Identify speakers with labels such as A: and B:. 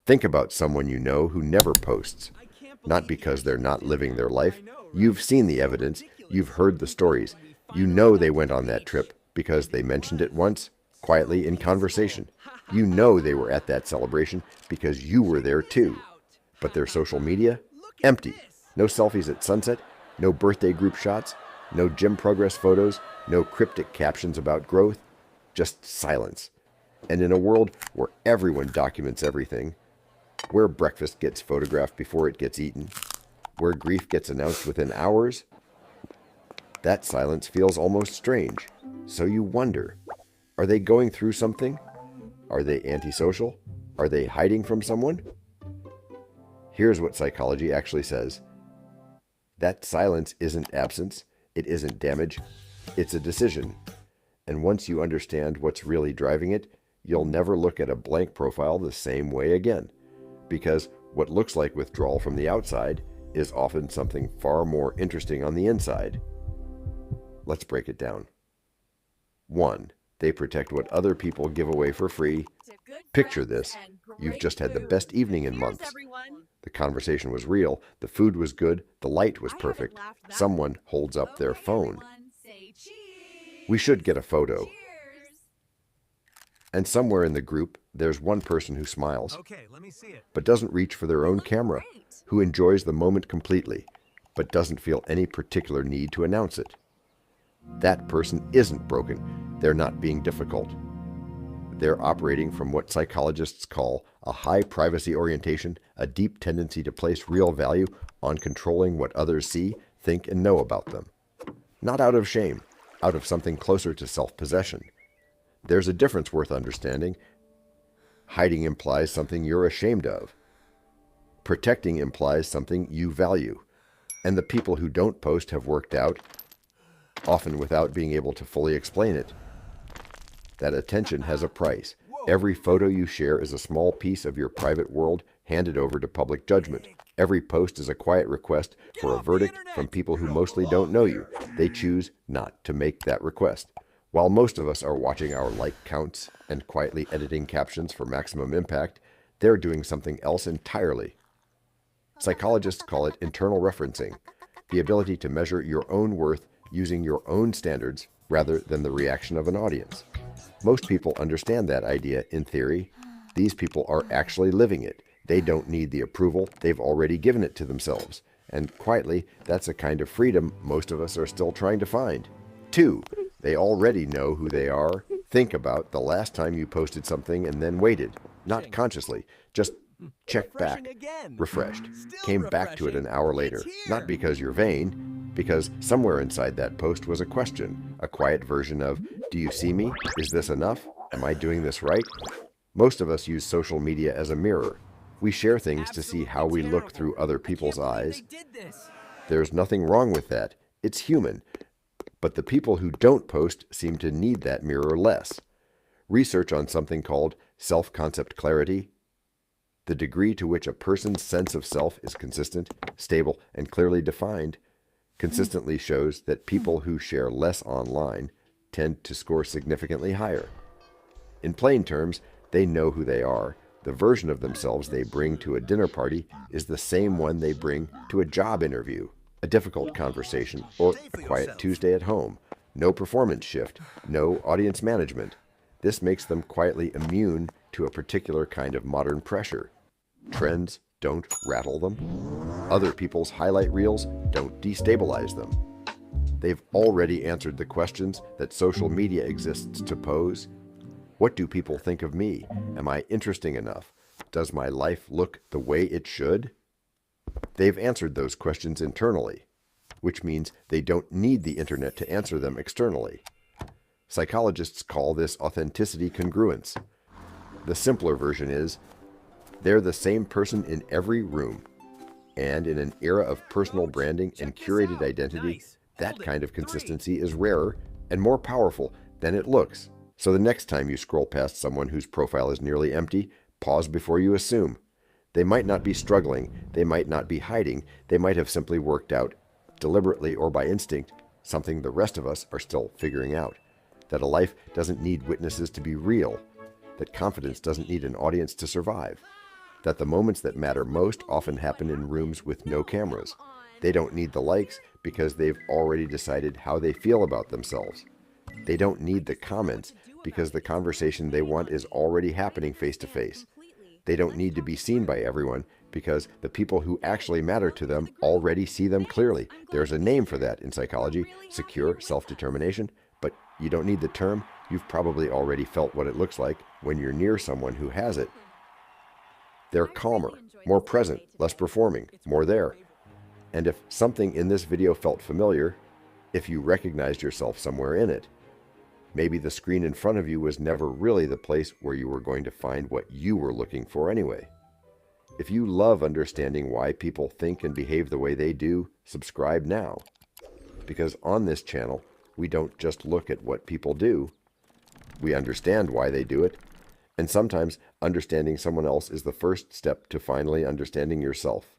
A: Think about someone you know who never posts. Not because they're not living their life. You've seen the evidence. You've heard the stories. You know they went on that trip because they mentioned it once, quietly in conversation. You know they were at that celebration because you were there too. But their social media? Empty. No selfies at sunset, no birthday group shots, no gym progress photos, no cryptic captions about growth, just silence. And in a world where everyone documents everything, where breakfast gets photographed before it gets eaten, where grief gets announced within hours, that silence feels almost strange. So you wonder, are they going through something? Are they antisocial? Are they hiding from someone? Here's what psychology actually says. That silence isn't absence, it isn't damage, it's a decision. And once you understand what's really driving it, you'll never look at a blank profile the same way again. Because what looks like withdrawal from the outside is often something far more interesting on the inside. Let's break it down. 1. They protect what other people give away for free. Picture this. You've just had the best evening in months. The conversation was real, the food was good, the light was perfect. Someone holds up their phone. We should get a photo. And somewhere in the group, there's one person who smiles, but doesn't reach for their own camera, who enjoys the moment completely, but doesn't feel any particular need to announce it. That person isn't broken. They're not being difficult. They're operating from what psychologists call a high privacy orientation, a deep tendency to place real value on controlling what others see, think, and know about them. Not out of shame, out of something closer to self-possession. There's a difference worth understanding. Hiding implies something you're ashamed of. Protecting implies something you value. And the people who don't post have worked out, often without being able to fully explain it. That attention has a price. Every photo you share is a small piece of your private world handed over to public judgment. Every post is a quiet request for a verdict from people who mostly don't know you. They choose not to make that request. While most of us are watching our like counts and quietly editing captions for maximum impact, they're doing something else entirely. Psychologists call it internal referencing, the ability to measure your own worth using your own standards rather than the reaction of an audience. Most people understand that idea in theory. These people are actually living it. They don't need the approval. They've already given it to themselves. And quietly, that's a kind of freedom most of us are still trying to find. 2, they already know who they are. Think about the last time you posted something and then waited. Not consciously, just checked back, refreshed, came back to it an hour later. Not because you're vain, because somewhere inside that post was a question, a quiet version of, do you see me? Is this enough? Am I doing this right? Most of us use social media as a mirror. We share things to see how we look through other people's eyes. There's nothing wrong with that. It's human. But the people who don't post seem to need that mirror less. Research on something called self-concept clarity, the degree to which a person's sense of self is consistent, stable, and clearly defined, consistently shows that people who share less online tend to score significantly higher. In plain terms, they know who they are. The version of themselves they bring to a dinner party is the same one they bring to a job interview, a difficult conversation, or a quiet Tuesday at home. No performance shift, no audience management. This makes them quietly immune to a particular kind of modern pressure. Trends don't rattle them. Other people's highlight reels don't destabilize them. They've already answered the questions that social media exists to pose. What do people think of me? Am I interesting enough? Does my life look the way it should? They've answered those questions internally, which means they don't need the internet to answer them externally. Psychologists call this authenticity congruence. The simpler version is, they're the same person in every room. And in an era of personal branding and curated identity, that kind of consistency is rarer and more powerful than it looks. So the next time you scroll past someone whose profile is nearly empty, pause before you assume. They might not be struggling, they might not be hiding, they might have simply worked out, deliberately or by instinct, something the rest of us are still figuring out. That a life doesn't need witnesses to be real, that confidence doesn't need an audience to survive. that the moments that matter most often happen in rooms with no cameras. They don't need the likes because they've already decided how they feel about themselves. They don't need the comments because the conversation they want is already happening face to face. They don't need to be seen by everyone because the people who actually matter to them already see them clearly. There's a name for that in psychology, secure self-determination, but you don't need the term. You've probably already felt what it looks like when you're near someone who has it. They're calmer, more present, less performing, more there. And if something in this video felt familiar, if you recognized yourself somewhere in it, maybe the screen in front of you was never really the place where you were going to find what you were looking for anyway. If you love understanding why people think and behave the way they do, subscribe now. Because on this channel, we don't just look at what people do, we understand why they do it, and sometimes understanding someone else is the first step to finally understanding yourself.